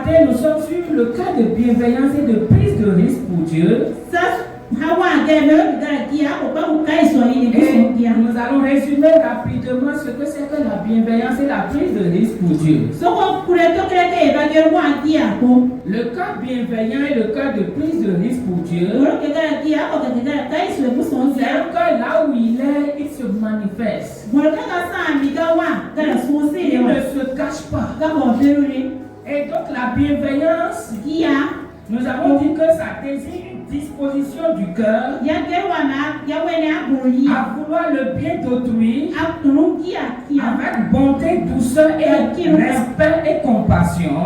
matin, nous sommes sur le cas de bienveillance et de prise de risque pour Dieu. Et nous allons résumer rapidement ce que c'est que la bienveillance et la prise de risque pour Dieu. Le cas bienveillant et le cas de prise de risque pour Dieu, c'est un cas là où il se manifeste. Il ne se cache pas. Et donc la bienveillance, nous avons dit que ça désigne une disposition du cœur à vouloir le bien d'autrui avec bonté, douceur et respect et compassion.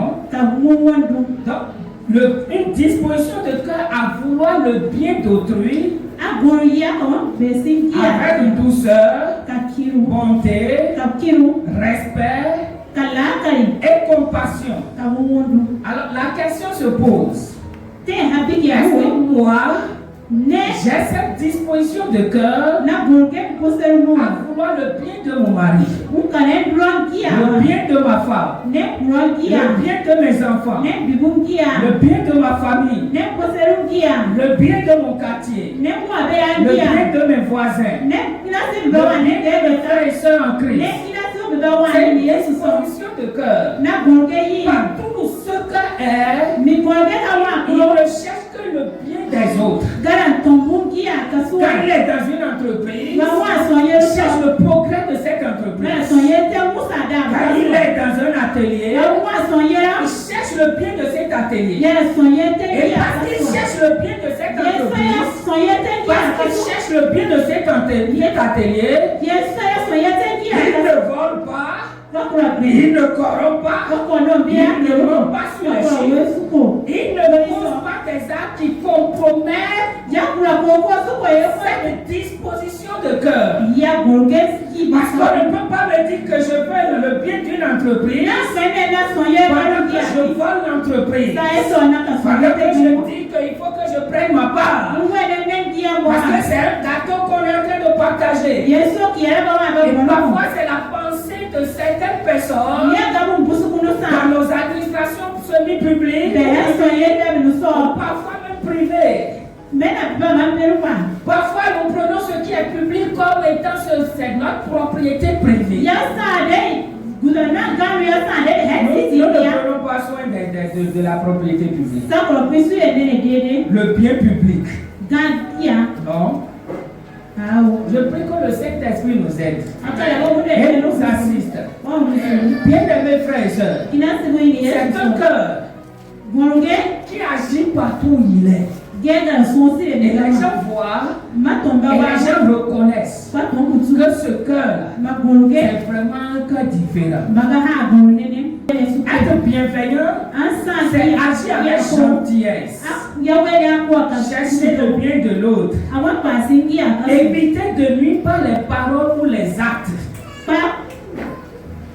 Donc, une disposition de cœur à vouloir le bien d'autrui avec douceur, bonté, respect et compassion. Alors la question se pose, est-ce que moi j'ai cette disposition de cœur à vouloir le bien de mon mari, le bien de ma femme, le bien de mes enfants, le bien de ma famille, le bien de mon quartier, le bien de mes voisins, le bien de mes frères et sœurs en Christ? C'est une disposition de cœur. Par tout ce qu'est, il ne cherche que le bien des autres. Quand il est dans une entreprise, il cherche le progrès de cette entreprise. Quand il est dans un atelier, il cherche le bien de cet atelier. Et parce qu'il cherche le bien de cette entreprise, parce qu'il cherche le bien de cet atelier, il ne vole pas, il ne corrompt pas, il ne ment pas sur les choses, il ne pose pas des actes qui compromettent cette disposition de cœur. Parce qu'on ne peut pas me dire que je veux le bien d'une entreprise pendant que je vole l'entreprise, pendant que je dis qu'il faut que je prenne ma part, parce que c'est un gâteau qu'on est en train de partager. Et parfois c'est la pensée de certaines personnes dans nos administrations semi-publiques, parfois même privées. Parfois nous prenons ce qui est public comme étant c'est notre propriété privée. Nous ne prenons pas soin de la propriété publique. Le bien public. Non. Je prie que le Saint-Esprit nous aide et nous assiste. Bien-aimés frères et sœurs, c'est un cœur qui agit partout où il est. Et les gens voient et les gens reconnaissent que ce cœur-là est vraiment un cœur différent. Être bienveillant, c'est agir avec gentillesse. Chercher le bien de l'autre. Éviter de nuire par les paroles ou les actes.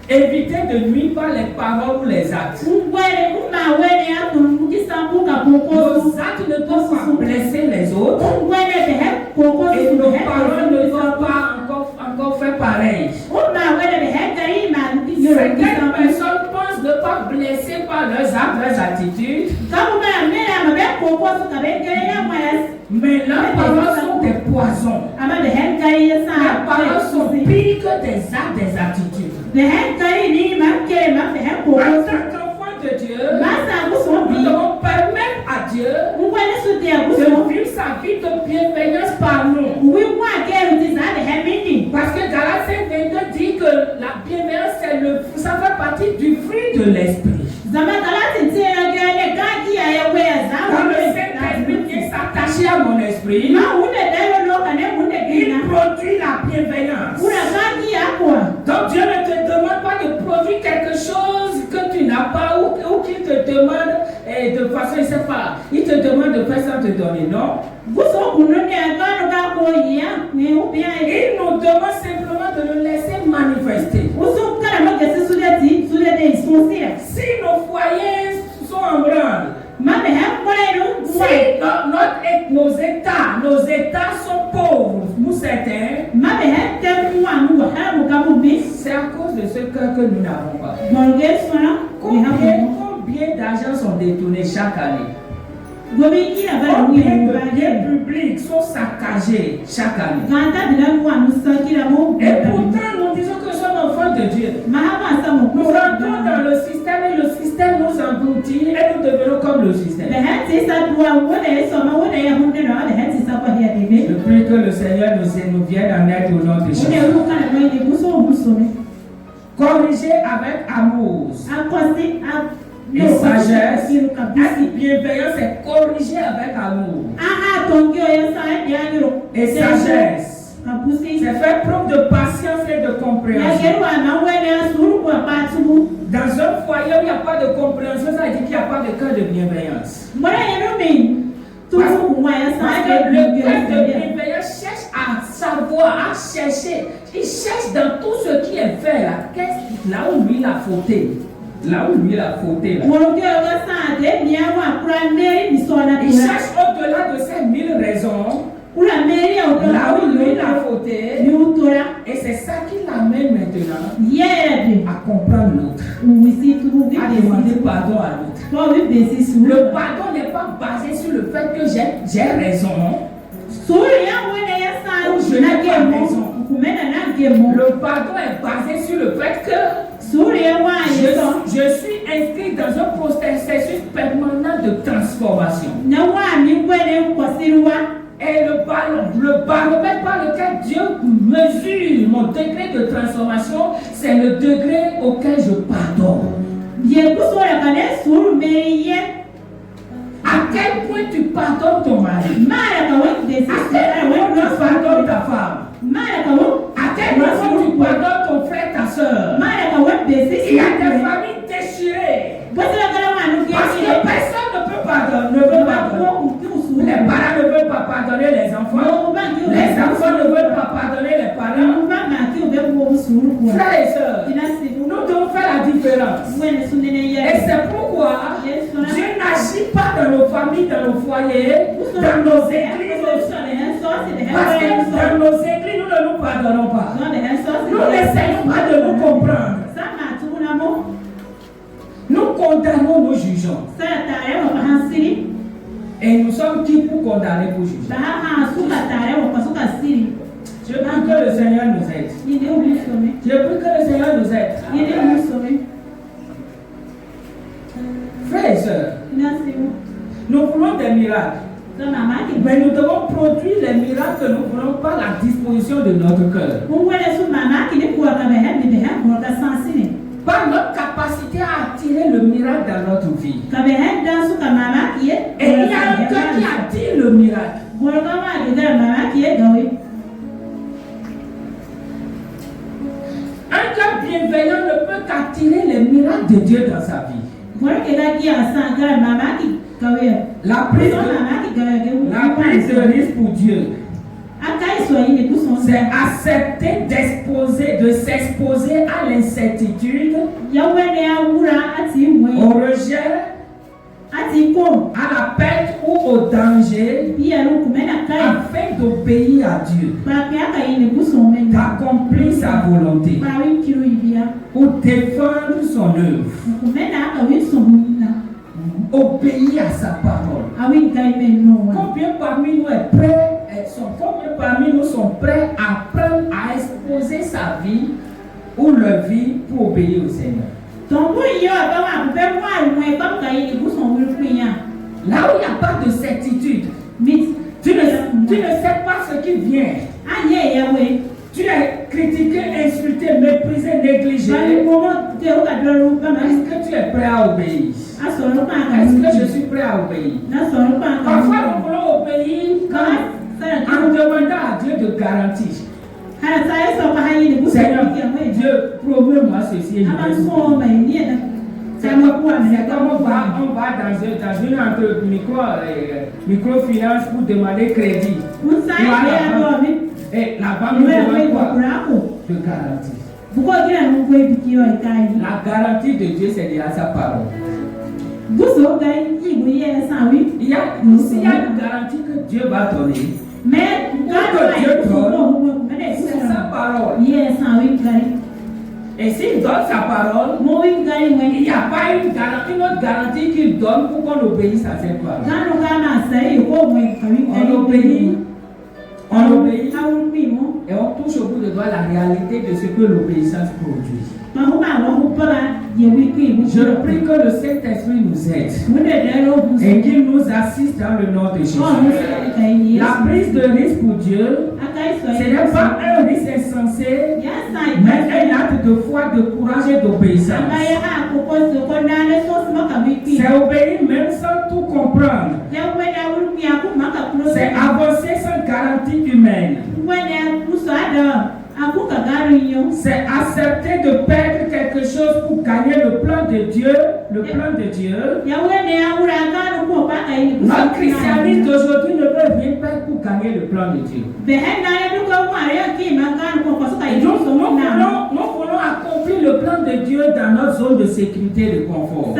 Éviter de nuire par les paroles ou les actes. Nos actes ne doivent pas blesser les autres. Et nos paroles ne doivent pas encore faire pareil. Certaines personnes pensent ne pas blesser par leurs actes, leurs attitudes. Mais leurs paroles sont des poisons. Leurs paroles sont pires que des actes, des attitudes. En tant qu'enfant de Dieu, nous devons permettre à Dieu de vivre sa vie de bienveillance par nous. Parce que Galates 5:22 dit que la bienveillance, ça fait partie du fruit de l'esprit. Quand le Saint-Esprit vient s'attacher à mon esprit, il produit la bienveillance. Donc Dieu ne te demande pas de produire quelque chose que tu n'as pas ou qu'il te demande de façon, je ne sais pas, il te demande de faire sans te donner, non? Il nous demande simplement de le laisser manifester. Si nos foyers sont en branle, si nos états sont pauvres, nous certains, c'est à cause de ce cœur que nous n'avons pas. Combien combien d'argent sont détournés chaque année? Gobe kila bala Combien mwe de mubade. biens publics sont saccagés chaque année? Ganta bila mwa nusa kila mo. Et pourtant, nous disons que nous sommes enfants de Dieu. Mahama sa mo. Nous rentrons dans le système et le système nous engloutit et nous devenons comme le système. Le hati sa dua wona esoma wona ya hunde na le hati sa kwa ya bebe. Je prie que le Seigneur nous vienne en aide au nom de Jésus. Wona ruka na mwe buso buso ne. Corriger avec amour Akosi et sagesse et bienveillance, c'est corriger avec amour. Et sagesse, c'est faire preuve de patience et de compréhension. Dans un foyer où il n'y a pas de compréhension, ça veut dire qu'il n'y a pas de cœur de bienveillance. Parce que le cœur de bienveillance cherche à savoir, à chercher. Il cherche dans tout ce qui est fait là où lui il a fauté. Là où lui il a fauté. Là. Il cherche au-delà de ces 1000 raisons. Là où lui il a fauté. Et c'est ça qui l'amène maintenant à comprendre l'autre. À demander pardon à l'autre. Le pardon n'est pas basé sur le fait que j'ai raison. Je n'ai pas raison. Le pardon est basé sur le fait que je suis inscrit dans un processus permanent de transformation. Et le baromètre par lequel Dieu mesure mon degré de transformation, c'est le degré auquel je pardonne. À quel point tu pardonnes ton mari? À quel point tu pardonnes ta femme? À quel point tu pardonnes ton frère, ta soeur? Il y a des familles déchirées. Parce que personne ne peut pardonner. Les parents ne veulent pas pardonner les enfants. Les enfants ne veulent pas pardonner les parents. Frères et sœurs, nous devons faire la différence. Et c'est pourquoi Dieu n'agit pas dans nos familles, dans nos foyers, dans nos églises. Parce que dans nos églises, nous ne nous pardonnons pas. Nous n'essayons pas de nous comprendre. Nous condamnons, nous jugeons. Et nous sommes qui pour condamner, pour juger? Je prie que le Seigneur nous aide. Je prie que le Seigneur nous aide. Frères et sœurs, nous voulons des miracles. Mais nous devons produire les miracles que nous voulons par la disposition de notre cœur. Par notre capacité à attirer le miracle dans notre vie. Et il y a un cœur qui attire le miracle. Un cœur bienveillant ne peut qu'attirer les miracles de Dieu dans sa vie. La prise de risque pour Dieu, c'est accepter de s'exposer à l'incertitude, au rejet, à la perte ou au danger, afin d'obéir à Dieu, d'accomplir sa volonté, ou défendre son œuvre, obéir à sa parole. Combien parmi nous est prêt? Combien parmi nous sont prêts à prendre, à exposer sa vie ou leur vie pour obéir au Seigneur? Là où il n'y a pas de certitude, tu ne sais pas ce qui vient. Tu es critiqué, insulté, méprisé, négligé. Est-ce que tu es prêt à obéir? Est-ce que je suis prêt à obéir? Parfois nous voulons obéir en demandant à Dieu de garantir. Seigneur, Dieu, promets-moi ceci et je vais. C'est comme on va dans une microfinance pour demander crédit. Et la banque nous demande quoi? De garantie. La garantie de Dieu, c'est déjà sa parole. S'il y a une garantie que Dieu va donner, que Dieu donne, c'est sa parole. Et s'il donne sa parole, il n'y a pas une autre garantie qu'il donne pour qu'on obéisse à cette parole. On obéit et on touche au bout de doigt la réalité de ce que l'obéissance produit. Je prie que le Saint-Esprit nous aide et qu'il nous assiste dans le nom de Jésus. La prise de risque pour Dieu, ce n'est pas un risque insensé, mais un acte de foi, de courage et d'obéissance. C'est obéir même sans tout comprendre. C'est avancer sans garantie humaine. C'est accepter de perdre quelque chose pour gagner le plan de Dieu. Le plan de Dieu. Notre christianisme d'aujourd'hui ne veut rien faire pour gagner le plan de Dieu. Nous voulons accomplir le plan de Dieu dans notre zone de sécurité et de confort.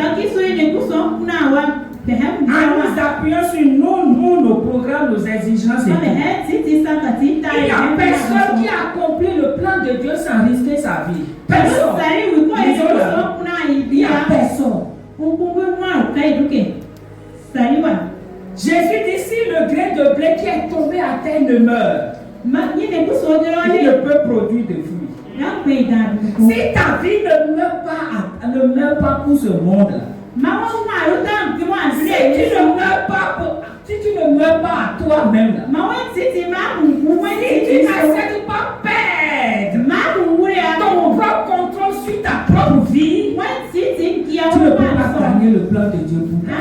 En nous appuyant sur nos programmes, nos exigences. Il n'y a personne qui a accompli le plan de Dieu sans risquer sa vie. Personne. Il n'y a personne. Jésus dit si le grain de blé qui est tombé à terre ne meurt, il ne peut produire de fruits. Si ta vie ne meurt pas pour ce monde-là, si tu ne meurs pas à toi-même, si tu n'acceptes pas perdre ton propre contrôle sur ta propre vie, tu ne peux pas gagner le plan de Dieu pour toi.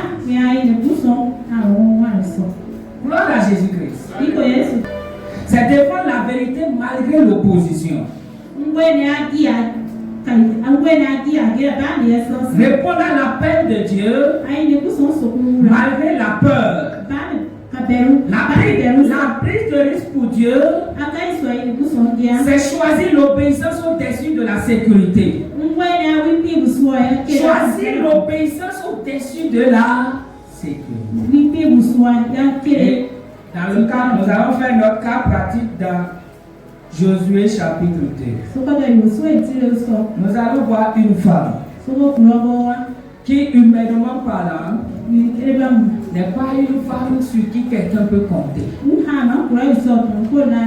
Gloire à Jésus-Christ. C'est défendre la vérité malgré l'opposition. Répondre à l'appel de Dieu malgré la peur. La prise de risque pour Dieu, c'est choisir l'obéissance au-dessus de la sécurité. Choisir l'obéissance au-dessus de la sécurité. Et dans le cas, nous allons faire notre cas pratique dans Josué chapitre 2. Nous allons voir une femme qui, humainement parlant, n'est pas une femme sur qui quelqu'un peut compter.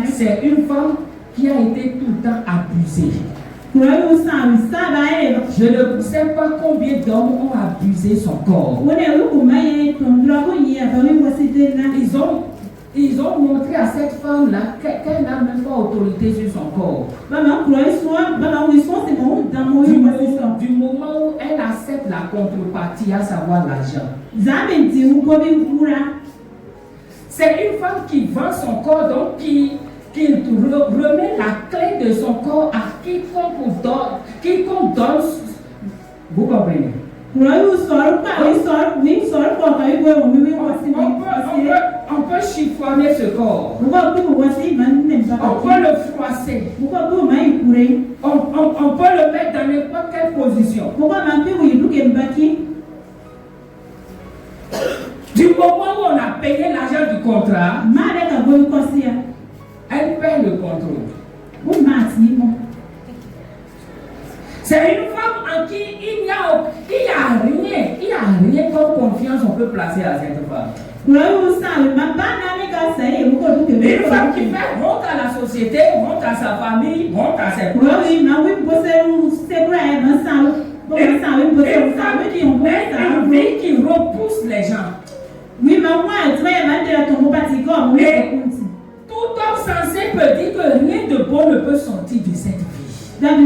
C'est une femme qui a été tout le temps abusée. Je ne sais pas combien d'hommes ont abusé son corps. Ils ont montré à cette femme-là qu'elle n'a même pas autorité sur son corps. Du moment où elle accepte la contrepartie, à savoir l'argent. C'est une femme qui vend son corps, donc qui remet la clé de son corps à quiconque donne. Vous comprenez? On peut chiffonner ce corps. On peut le froisser. On peut le mettre dans n'importe quelle position. Du moment où on a payé l'argent du contrat, elle perd le contrôle. C'est une femme en qui il n'y a rien comme confiance on peut placer à cette femme. Une femme qui fait honte à la société, honte à sa famille, honte à ses proches. Une femme qui repousse les gens. Et tout homme sensé peut dire que rien de bon ne peut sortir de cette vie. Rien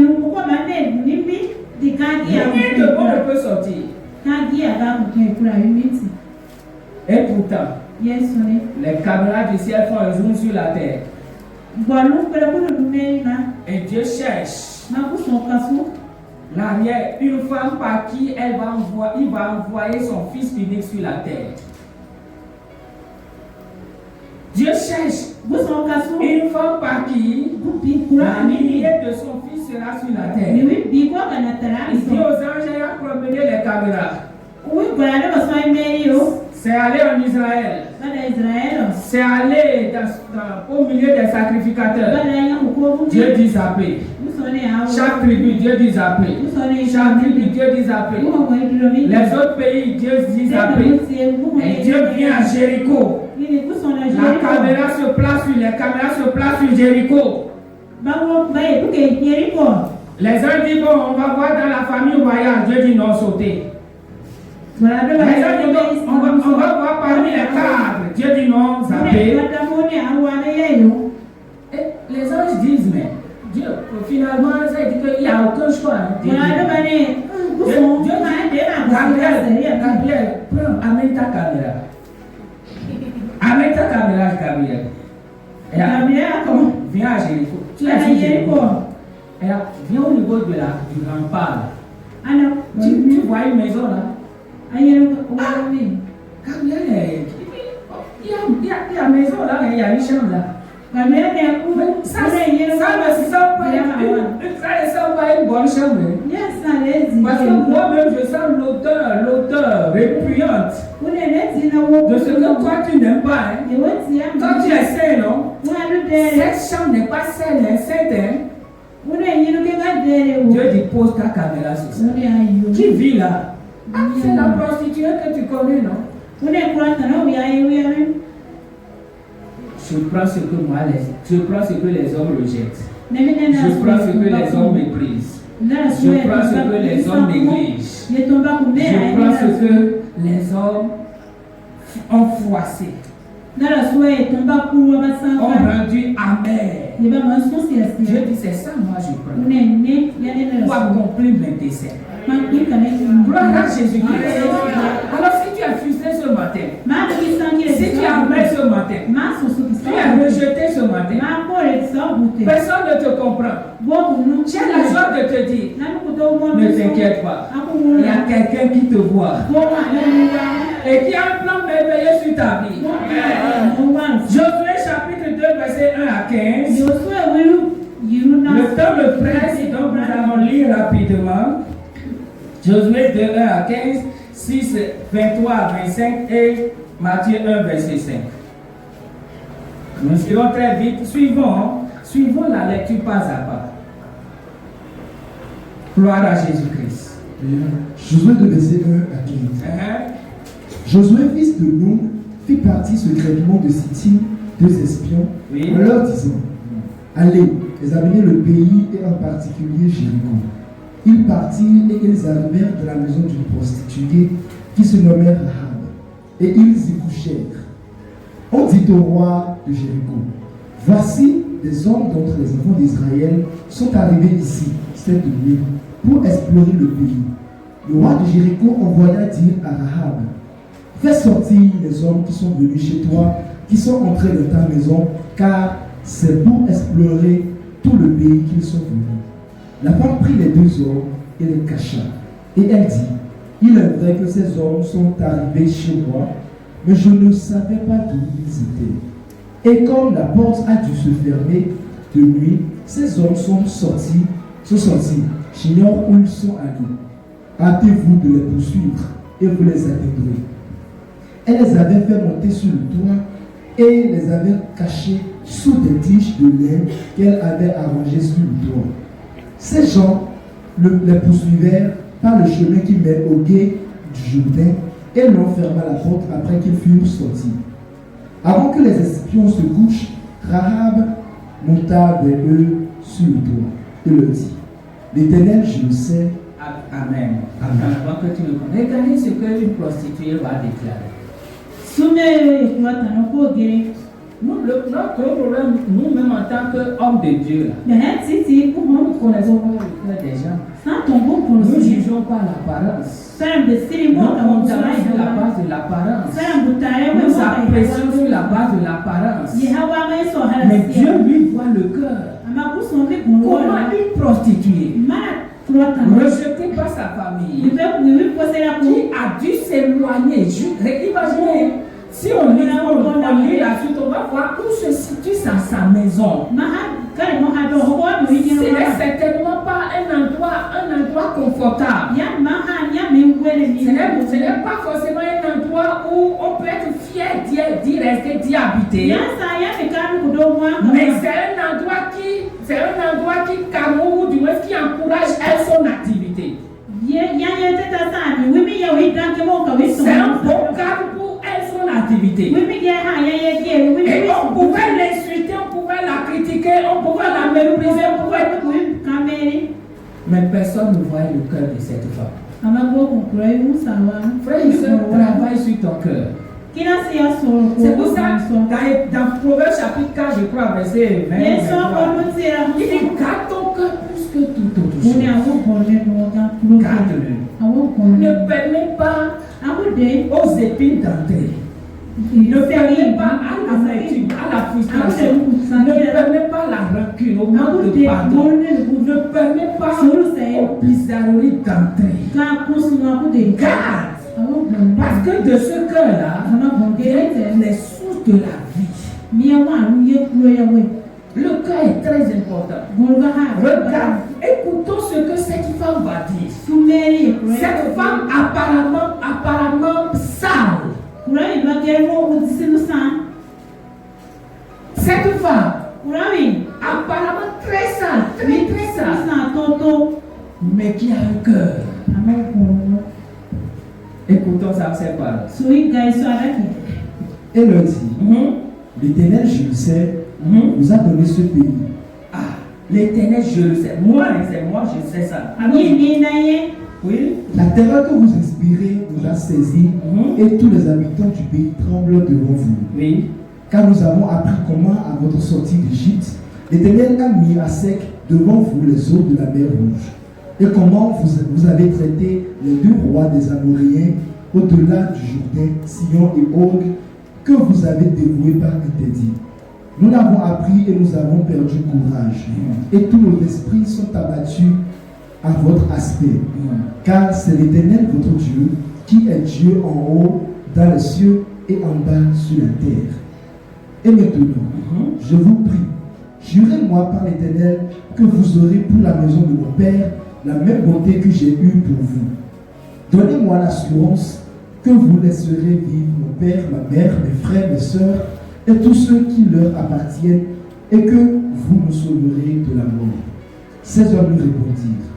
de bon ne peut sortir. Et pourtant, les caméras du ciel font un zoom sur la terre. Et Dieu cherche l'arrière, une femme par qui il va envoyer son fils unique sur la terre. Dieu cherche une femme par qui la lignée de son fils sera sur la terre. Il dit aux anges, il a promené les caméras. C'est aller en Israël. C'est aller au milieu des sacrificateurs. Dieu dit zapper. Chaque tribu, Dieu dit appelé. Chaque tribu, Dieu dit appelé. Les autres pays, Dieu dit appelé. Et Dieu vient à Jéricho. La caméra se place sur les caméras se place sur Jéricho. Les uns disent bon, on va voir dans la famille royale. Dieu dit non, sauter. Les uns disent on va voir parmi les cadres. Dieu dit non, zapper. Et les anges disent mais Dieu, finalement, ça dit qu'il n'y a aucun choix. Dieu dit, Gabriel, prends, amène ta caméra. Amène ta caméra, Gabriel. Viens à Jéricho. Tu as dit Jéricho. Viens au niveau de du rempart. Tu vois une maison là. Gabriel, il y a une maison là, il y a une chambre là. Ça ne sent pas une bonne chambre. Parce que moi-même je sens l'odeur répugnante de ce que toi tu n'aimes pas. Hein. Quand tu es sain, non? Cette chambre n'est pas saine, hein, sainte. Hein. Dieu dit pose ta caméra sur ça. Qui vit là? C'est la prostituée que tu connais, non? Je prends ce que moi, je prends ce que les hommes rejettent. Je prends ce que les hommes méprisent. Je prends ce que les hommes négligent. Je prends ce que les hommes ont froissé. Ont rendu amer. Je dis c'est ça, moi je prends. Pour accomplir mes desseins. Gloire à Jésus-Christ. Alors si tu as frustré ce matin, si tu as aimé ce matin, tu as rejeté ce matin, personne ne te comprend. Tu as la joie de te dire, ne t'inquiète pas, il y a quelqu'un qui te voit et qui a un plan merveilleux sur ta vie. Josué chapitre 2 verset 1 à 15. Le temps me presse, donc nous allons lire rapidement. Josué 2, 1 à 15, 6, 23 à 25 et Matthieu 1, verset 5. Nous suivons très vite. Suivons la lecture pas à pas. Gloire à Jésus-Christ. Josué 2, verset 1 à 15. Josué, fils de Nun, fit partie secrètement de Sittim, deux espions, en leur disant, allez, examinez le pays et en particulier Jéricho. Ils partirent et ils arrivèrent dans la maison d'une prostituée qui se nommait Rahab. Et ils y couchèrent. On dit au roi de Jéricho, voici des hommes d'entre les enfants d'Israël sont arrivés ici, cette nuit, pour explorer le pays. Le roi de Jéricho envoya dire à Rahab, fais sortir les hommes qui sont venus chez toi, qui sont entrés dans ta maison, car c'est pour explorer tout le pays qu'ils sont venus. La femme prit les deux hommes et les cacha. Et elle dit, il est vrai que ces hommes sont arrivés chez moi, mais je ne savais pas d'où ils étaient. Et comme la porte a dû se fermer de nuit, ces hommes sont sortis. J'ignore où ils sont allés. Hâtez-vous de les poursuivre et vous les atteindrez. Elle les avait fait monter sur le toit et les avait cachés sous des tiges de lin qu'elle avait arrangées sur le toit. Ces gens les poursuivèrent par le chemin qui mène au gué du Jourdain et l'on ferma la porte après qu'ils furent sortis. Avant que les espions se couchent, Rahab monta vers eux sur le toit et leur dit, l'Éternel, je le sais. Amen. Avant que tu me connaisses, regardez ce qu'une prostituée va déclarer. Notre problème, nous-mêmes en tant qu'hommes de Dieu, là, nous ne connaissons pas le cœur des gens. Nous ne jugeons pas l'apparence. Nous comptons sur la base de l'apparence. Nous apprécions sur la base de l'apparence. Mais Dieu lui voit le cœur. Comment une prostituée rejetée par sa famille qui a dû s'éloigner. Imaginez. Si on lit la suite, on va voir où se situe sa maison. Ce n'est certainement pas un endroit confortable. Ce n'est pas forcément un endroit où on peut être fier d'y rester, d'y habiter. Mais c'est un endroit qui, camoufle du C'est un bon cadre pour elle, son activité. Et on pouvait l'insulter, on pouvait la critiquer, on pouvait la mépriser, on pouvait... Mais personne ne voit le cœur de cette femme. Frère et soeur, travaille sur ton cœur. C'est pour ça, dans Proverbes chapitre 4, je crois, verset 20, il dit garde ton cœur plus que tout autre chose. Garde-le. Ne permets pas aux épines d'entrer. Ne permets pas à l'amertume, à la frustration. Ne permets pas la rancune, au manque de pardon. Ne permets pas aux bizarreries d'entrer. Garde. Parce que de ce cœur-là, il y a les sources de la vie. Le cœur est très important. Regarde, écoutons ce que cette femme va dire. Cette femme apparemment sale. Cette femme apparemment très sale, très sale, mais qui a un cœur. Écoutons ça, c'est pas. Et leur dit, l'Éternel, je le sais, nous a donné ce pays. Ah, l'Éternel, je le sais. Moi, c'est moi, je sais ça. Oui. La terreur que vous inspirez nous a saisis et tous les habitants du pays tremblent devant vous. Oui. Car nous avons appris comment, à votre sortie d'Égypte, l'Éternel a mis à sec devant vous les eaux de la mer Rouge. Et comment vous avez traité les deux rois des Amoréens au-delà du Jourdain, Sion et Og, que vous avez dévoués par interdit. Nous l'avons appris et nous avons perdu courage. Et tous nos esprits sont abattus à votre aspect. Car c'est l'Éternel votre Dieu qui est Dieu en haut dans les cieux et en bas sur la terre. Et maintenant, je vous prie, jurez-moi par l'Éternel que vous aurez pour la maison de mon Père la même bonté que j'ai eue pour vous. Donnez-moi l'assurance que vous laisserez vivre mon père, ma mère, mes frères, mes sœurs et tous ceux qui leur appartiennent et que vous nous sauverez de la mort. Ces hommes lui répondirent,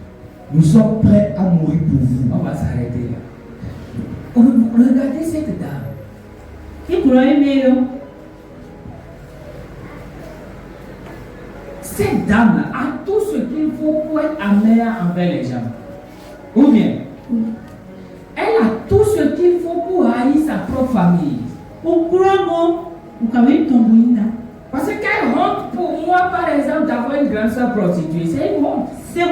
nous sommes prêts à mourir pour vous. On va s'arrêter là. Regardez cette dame. Cette dame a tout ce qu'il faut pour être amère envers les gens. Ou bien, elle a tout ce qu'il faut pour haïr sa propre famille. Parce qu'elle honte pour moi, par exemple, d'avoir une grande soeur prostituée. C'est une honte. Je ne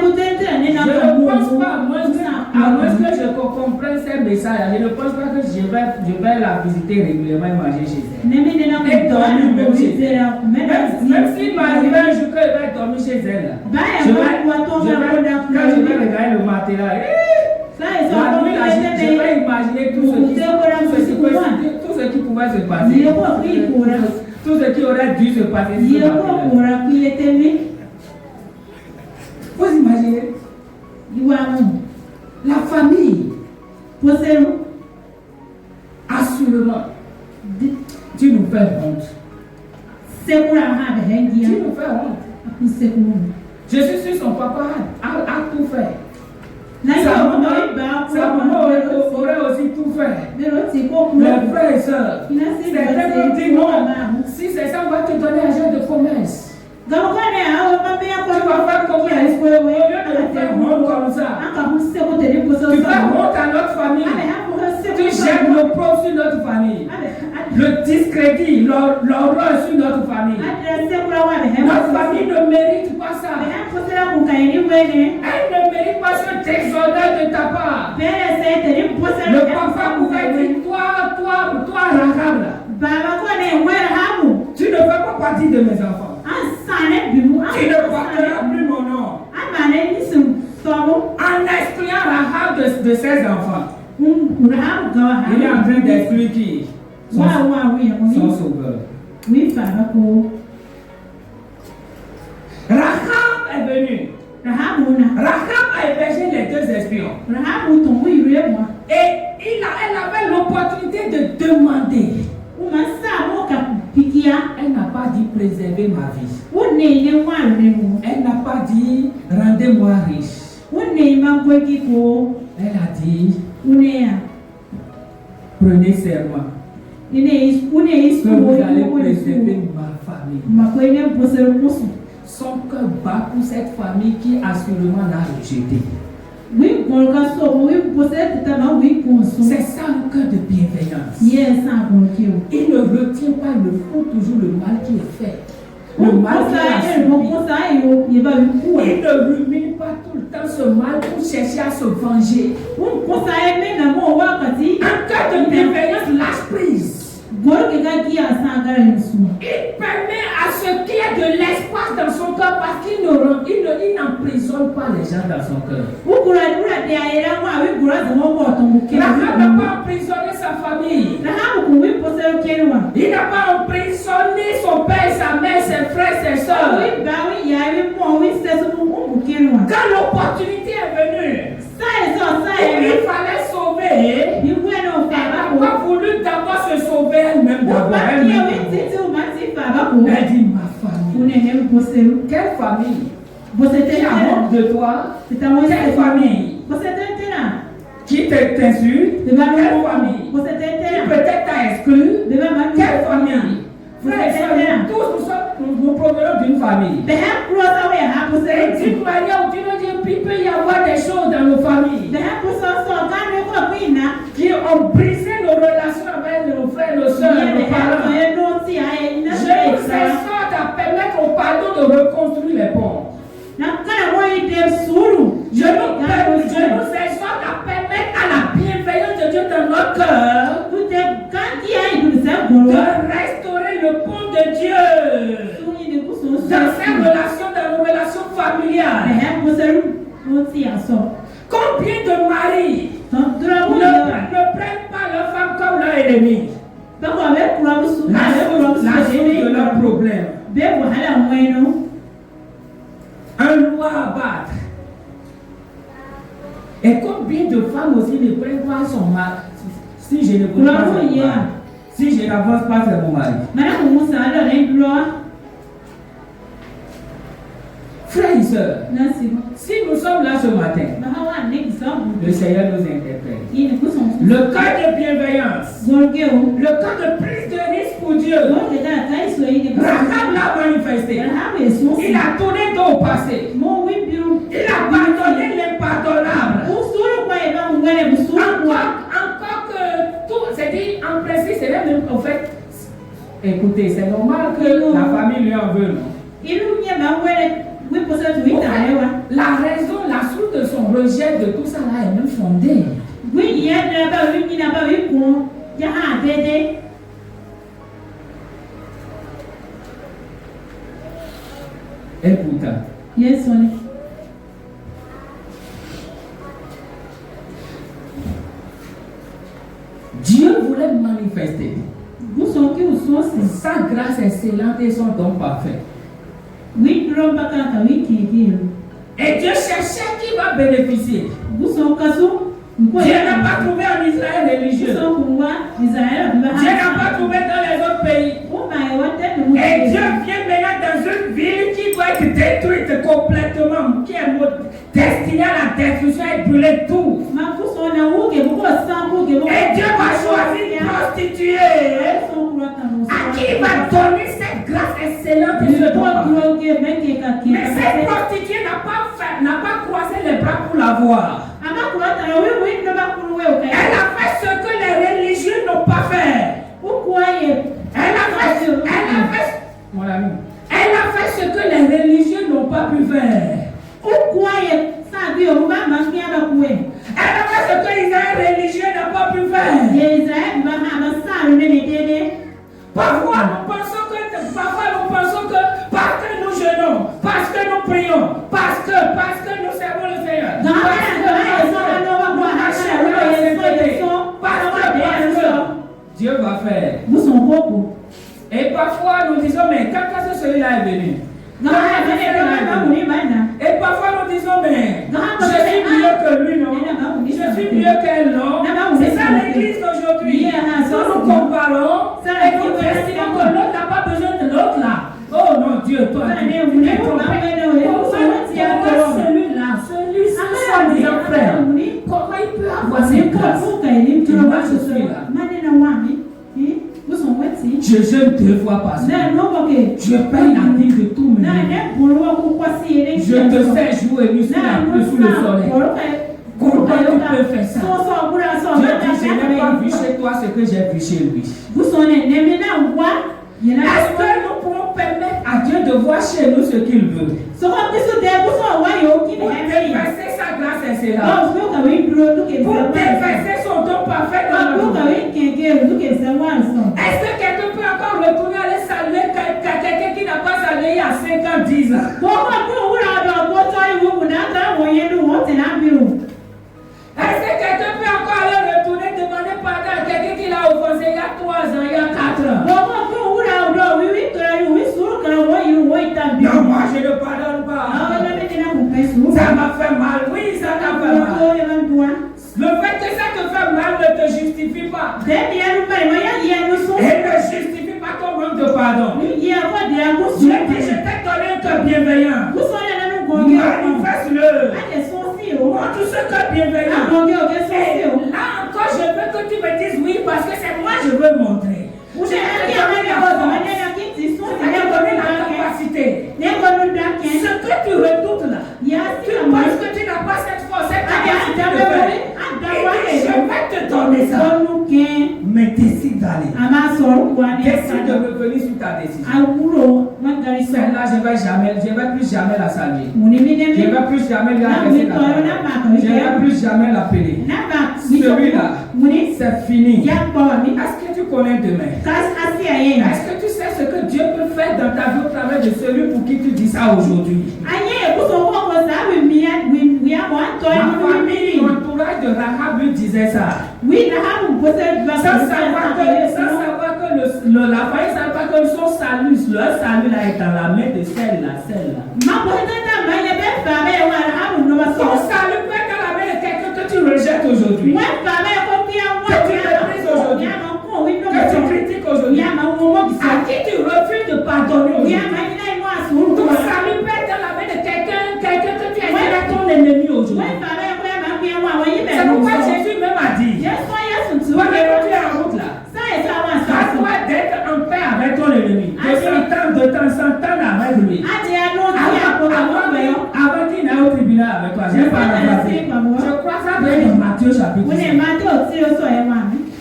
pense pas, à moins que je comprenne ces messages, je ne pense pas que je vais la visiter régulièrement et manger chez elle. Et dormir même chez elle. Même s'il m'arrive un jour que je vais dormir chez elle, quand je vais regarder le matelas, je vais imaginer tout ce qui pouvait se passer. Tout ce qui aurait dû se passer. Vous imaginez? La famille. Assurément. Tu nous fais honte. Tu nous fais honte. Je suis sûr son papa a tout fait. Sa maman aurait aussi tout fait. Mes frères et sœurs, certains peuvent dire non. Si c'est ça, on va te donner argent de commerce. Tu vas faire comme ça. Au lieu de faire honte comme ça, tu fais honte à notre famille. Tu jettes l'opprobre sur notre famille. Le discrédit, l'horreur sur notre famille. Notre famille ne mérite pas ça. Elle ne mérite pas ce désordre de ta part. Le papa pouvait dire, toi, Rahab, tu ne fais pas partie de mes enfants. Tu ne porteras plus mon nom. En excluant Rahab de ses enfants. Il est en train d'exclure qui? Son sauveur. Rahab est venue. Rahab a hébergé les deux espions. Et elle avait l'opportunité de demander. Elle n'a pas dit préserver ma vie. Elle n'a pas dit rendez-moi riche. Elle a dit Prenez serment que vous allez préserver ma famille. Son cœur bat pour cette famille qui assurément l'a rejeté. C'est ça le cœur de bienveillance. Il ne retient pas, il faut toujours le mal qui est fait. Le mal qui est subi. Il ne rumine pas tout le temps ce mal pour chercher à se venger. Un cœur de bienveillance lâche prise. Il permet à ce qu'il y ait de l'espace dans son cœur parce qu'il n'emprisonne pas les gens dans son cœur. Rahab n'a pas emprisonné sa famille. Il n'a pas emprisonné son père, sa mère, ses frères, ses soeurs. Quand l'opportunité est venue, il fallait sauver. Elle n'a pas voulu d'abord se sauver elle-même d'abord. Elle dit ma famille. Quelle famille? Qui a honte de toi? Quelle famille? Qui t'insulte? Quelle famille? Qui peut-être t'a exclu? Quelle famille? Frères et sœurs, tous nous provenons d'une famille. Et d'une manière ou d'une autre, il peut y avoir des choses dans nos familles qui ont brisé nos relations avec nos frères, nos soeurs, nos parents. Je nous exhorte à permettre au pardon de reconstruire les ponts. Je nous exhorte à permettre à la bienveillance de Dieu dans notre cœur de restaurer le pont de Dieu dans ces relations, dans nos relations familiales. Combien de maris ne prennent pas leur femme comme leur ennemi? La source de leur problème. Un loi à battre. Et combien de femmes aussi ne prennent pas son mari? Si je ne connais pas son mari, si je n'avance pas, c'est mon mari. Frères et sœurs, si nous sommes là ce matin, le Seigneur nous interpelle. Le cœur de bienveillance, le cœur de prise de risque pour Dieu, Rahab l'a manifesté. Il a tourné dos au passé. Il a pardonné l'impardonnable. Encore que tout, c'est dit en principe, c'est même en fait. Écoutez, c'est normal que la famille lui en veut, non? La raison, la source de son rejet de tout ça là est même fondée. Et pourtant, Dieu voulait manifester sa grâce excellente et son don parfait. Et Dieu cherchait qui va bénéficier. Dieu n'a pas trouvé en Israël religieux. Dieu n'a pas trouvé dans les autres pays. Et Dieu vient maintenant dans une ville qui doit être détruite complètement, qui est destinée à la destruction et brûler tout. Et Dieu va choisir une prostituée à qui il va donner cette grâce excellente. Mais cette prostituée n'a pas croisé les bras pour la voir. Elle a fait ce que les religieux n'ont pas fait. Elle a fait ce que les religieux n'ont pas pu faire. Elle a fait ce que Israël religieux n'a pas pu faire. Parfois nous pensons que parce que nous jeûnons, parce que nous prions, parce que nous servons le Seigneur, Dieu va faire. Et parfois nous disons, mais quand est-ce que celui-là est venu? Et parfois nous disons, mais je suis mieux que lui, non? Je suis mieux qu'elle, non? C'est ça l'église d'aujourd'hui. Si nous comparons et nous estimons que l'autre n'a pas besoin de l'autre là. Oh non, Dieu, toi, tu es trompé. Celui-là, celui-ci, soi-disant frère, comment il peut avoir pourquoi c'est grâce. Et moi, je suis là. Je jeûne 2 fois par semaine. Je paye la dîme de tous mes biens. Je te fais jour et nuit sous le soleil. Comment tu peux faire ça? Dieu dit, je n'ai pas vu chez toi ce que j'ai vu chez lui. Est-ce que nous pouvons permettre à Dieu de voir chez nous ce qu'il veut? Pour déverser sa grâce excellente. Pour déverser son don parfait dans notre vie. Est-ce que quelqu'un peut encore retourner aller saluer quelqu'un qui n'a pas salué il y a 5 ans, 10 ans? Est-ce que quelqu'un peut encore aller retourner demander pardon à quelqu'un qui l'a offensé il y a 3 ans, il y a 4 ans? Non, moi je ne pardonne pas. Ça m'a fait mal, oui, ça m'a fait mal. Le fait que ça te fait mal ne te justifie pas. Et ne justifie pas ton manque de pardon. Dieu dit, je t'ai donné un cœur bienveillant. Manifeste-le. Montre ce cœur bienveillant. Et là encore, je veux que tu me dises oui parce que c'est moi je veux montrer. Je vais te donner la capacité. Ce que tu redoutes là, tu penses que tu n'as pas cette force, cette capacité de faire. Je vais te donner ça. Mais décide d'aller. Décide de revenir sur ta décision. Celle-là, je ne vais plus jamais la saluer. Je ne vais plus jamais lui adresser la parole. Je ne vais plus jamais l'appeler. Celui-là, c'est fini. Est-ce que tu connais demain? Est-ce que tu sais ce que Dieu peut faire dans ta vie au travers de celui pour qui tu dis ça aujourd'hui? Ma famille, l'entourage de Rahab lui disait ça. Sans savoir que la famille ne savait pas que son salut, leur salut là est dans la main de celle-là. Ton salut peut être dans la main de quelqu'un que tu rejettes aujourd'hui. Que tu méprises aujourd'hui. Que tu critiques aujourd'hui. À qui tu refuses de pardonner aujourd'hui. Ton salut peut être dans la main de quelqu'un que tu as dit à ton ennemi aujourd'hui. C'est pourquoi Jésus même a dit, toi tu es en route là, dois d'être en paix avec ton ennemi. De s'entendre avec lui. Avant qu'il n'aille au tribunal avec toi, je crois ça doit être dans Matthieu chapitre 5.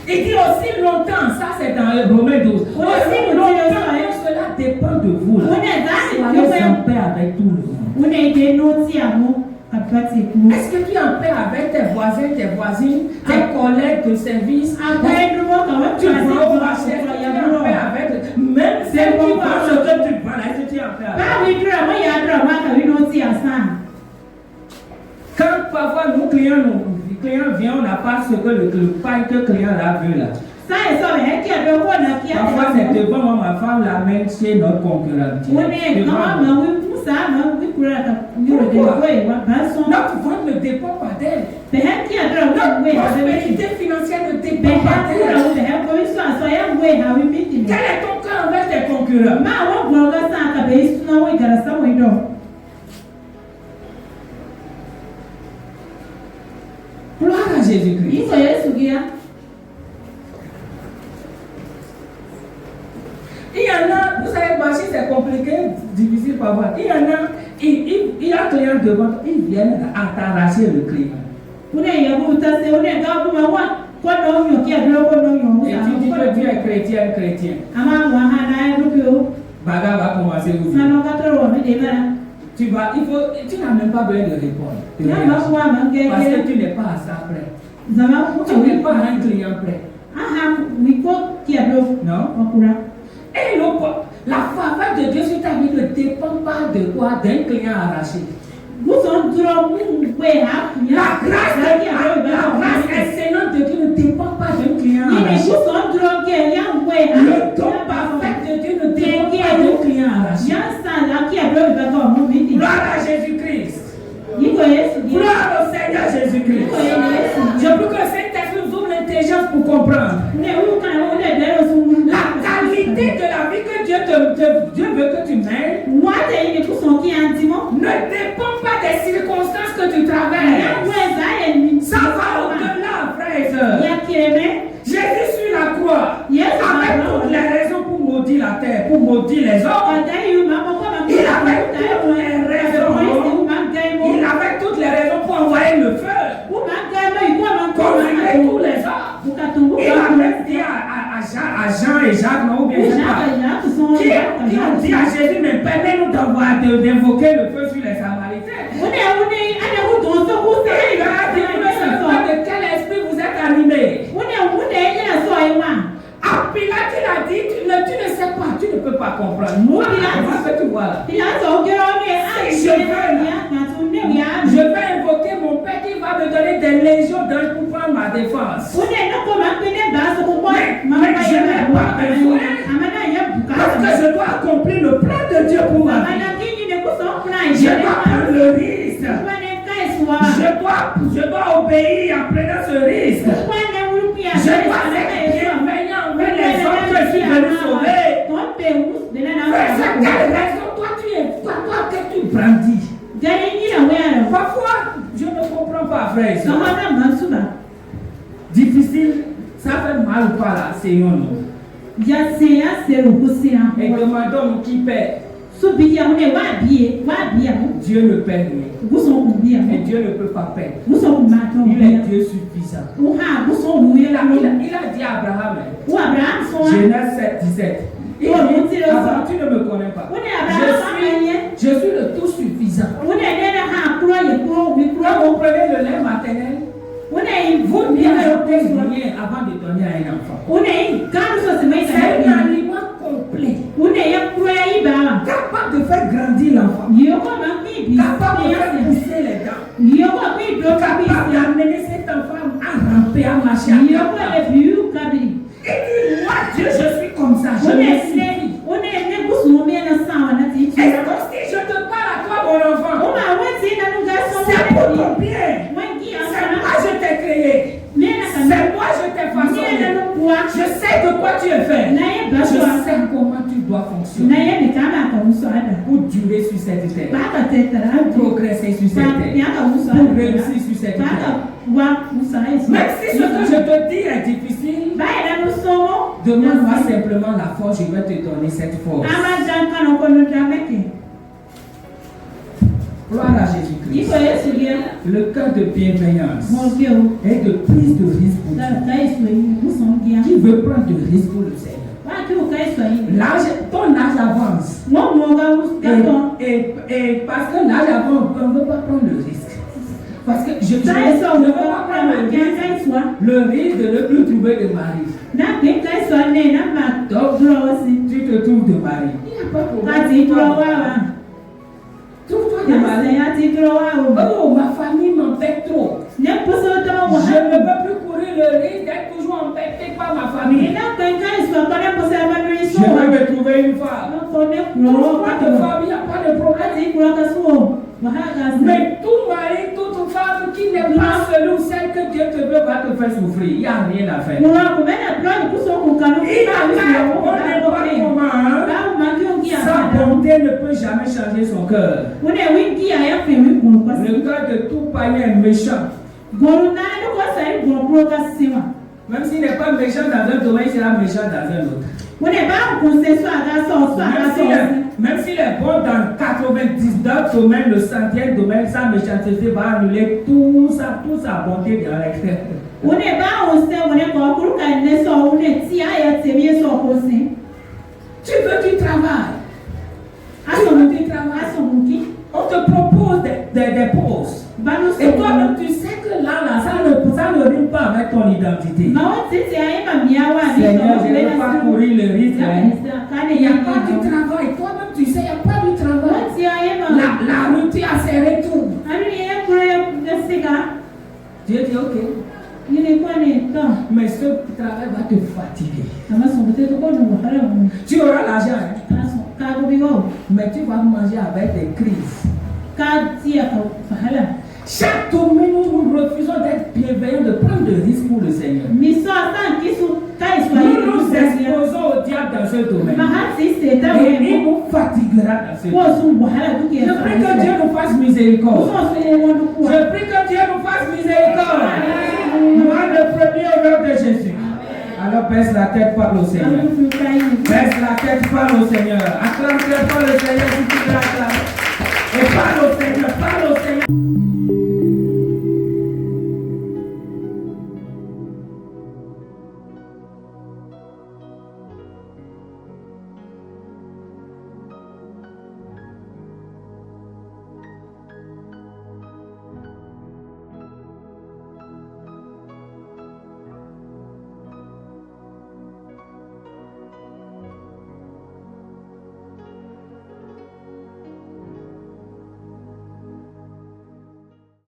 Il dit aussi longtemps, ça c'est dans Romains 12. Aussi longtemps, cela dépend de vous. Soyez en paix avec tout le monde. Est-ce que tu es en paix avec tes voisins, tes voisines, tes collègues de service? Tu vas au marché, tu es en paix avec même ceux qui pensent que tu prends, est-ce que tu es en paix avec? Quand parfois nos clients viennent, on n'a pas ce que le pain que le client a vu là. Parfois c'est devant moi, ma femme l'amène chez notre concurrent. Notre vente ne dépend pas d'elle. Notre prospérité financière ne dépend pas d'elle. Quel est ton cœur envers tes concurrents? Gloire à Jésus-Christ. Il y en a, vous savez, marcher c'est compliqué, difficile parfois. Il y en a, il y a un client devant toi, ils viennent à t'arracher le client. Et tu dis que Dieu est chrétien. Bagarre va commencer aujourd'hui. Tu n'as même pas besoin de répondre. Parce que tu n'es pas à ça près. Tu n'es pas un client près. Non? Et la faveur de Dieu sur ta vie ne dépend pas de quoi? D'un client arraché. La grâce excellente de Dieu ne dépend pas d'un client arraché. Le don parfait de Dieu ne dépend pas d'un client arraché. Gloire à Jésus-Christ. Gloire au Seigneur Jésus-Christ. Je veux que cet esprit nous ouvre l'intelligence pour comprendre. La qualité de la vie que Dieu veut que tu mènes ne dépend pas des circonstances que tu traverses. Ça va au-delà. Il a même dit à Jean et Jacques, non, ou bien qui a dit à Jésus, mais permets-nous d'invoquer le feu sur les Samaritains. Il a dit, de quel esprit vous êtes animés? Ah, Pilate, il a dit, tu ne sais pas, tu ne peux pas comprendre. Moi, comment que tu vois là? Je vais invoquer mon Père qui va me donner des légions d'anges pour prendre ma défense. Mais je n'ai pas besoin. Parce que je dois accomplir le plan de Dieu pour ma vie. Je dois prendre le risque. Je dois obéir en prenant ce risque. Je dois être bienveillant envers les hommes que je suis venu sauver. Mais c'est quelle raison toi que tu brandis? Parfois, je ne comprends pas, frère. Difficile, ça fait mal ou pas là, Seigneur. Et demandons qui paie. Dieu ne paie rien. Et Dieu ne peut pas payer. Il est Dieu suffisant. Il a dit à Abraham, Genèse 7, 17. Il dit, Abraham, tu ne me connais pas. Je suis le tout suffisant. Quand vous prenez le lait maternel, vous n'y ajoutez rien avant de donner à un enfant. C'est un aliment complet. Capable de faire grandir l'enfant. Capable de faire pousser les dents. Capable d'amener cet enfant à ramper, à marcher. Et dit, moi Dieu, je suis comme ça. Je me suis. Et donc si je te parle à toi, mon enfant, c'est pour ton bien. C'est moi je t'ai créé. C'est moi je t'ai façonné. Je sais de quoi tu es fait. Je sais comment tu dois fonctionner pour durer sur cette terre, pour progresser sur cette terre, pour réussir sur cette terre. Même si ce que je te dis est difficile, demande-moi simplement la force, je vais te donner cette force. Gloire à Jésus-Christ. Le cœur de bienveillance et de prise de risque pour Dieu. Qui veut prendre de risque pour le Seigneur? Ton âge avance. Et parce que l'âge avance, on ne veut pas prendre le risque. Parce que je ne veux pas prendre le risque de ne plus trouver de mari. Donc, tu te trouves de mari. Il n'y a pas de problème. Trouve-toi de mari. Oh, ma famille m'embête trop. Je ne veux plus courir le risque d'être toujours embêté par ma famille. Je veux me trouver une femme. Trouve-toi de femme, il n'y a pas de problème. Mais tout mari, toute femme qui n'est pas celui ou celle que Dieu te veut va te faire souffrir. Il n'y a rien à faire. Il n'a pas comment. Sa bonté ne peut jamais changer son cœur. Le cœur de tout païen est méchant. Même s'il n'est pas méchant dans un domaine, il sera méchant dans un autre. Même s'il est bon dans 99 domaines, le 100e domaine, sa méchanceté va annuler tout sa bonté dans l'extérieur. Tu veux du travail. On te propose des pauses. Et toi-même, tu sais que là, ça ne rime pas avec ton identité. Seigneur, je ne veux pas courir le risque. Il n'y a pas du travail. Toi-même, tu sais, il n'y a pas du travail. La routine a serré tout. Dieu dit, ok. Mais ce travail va te fatiguer. Tu auras l'argent. Mais tu vas manger avec des crises. Chaque domaine où nous refusons d'être bienveillants, de prendre des risques pour le Seigneur. Nous nous exposons au diable dans ce domaine. Et il nous fatiguera dans ce domaine. Je prie que Dieu nous fasse miséricorde. Je prie que Dieu nous fasse miséricorde. Moi, le premier au nom de Jésus. Alors baisse la tête, parle au Seigneur. Baisse la tête, parle au Seigneur. Acclame-toi, parle au Seigneur si tu veux acclamer. Et parle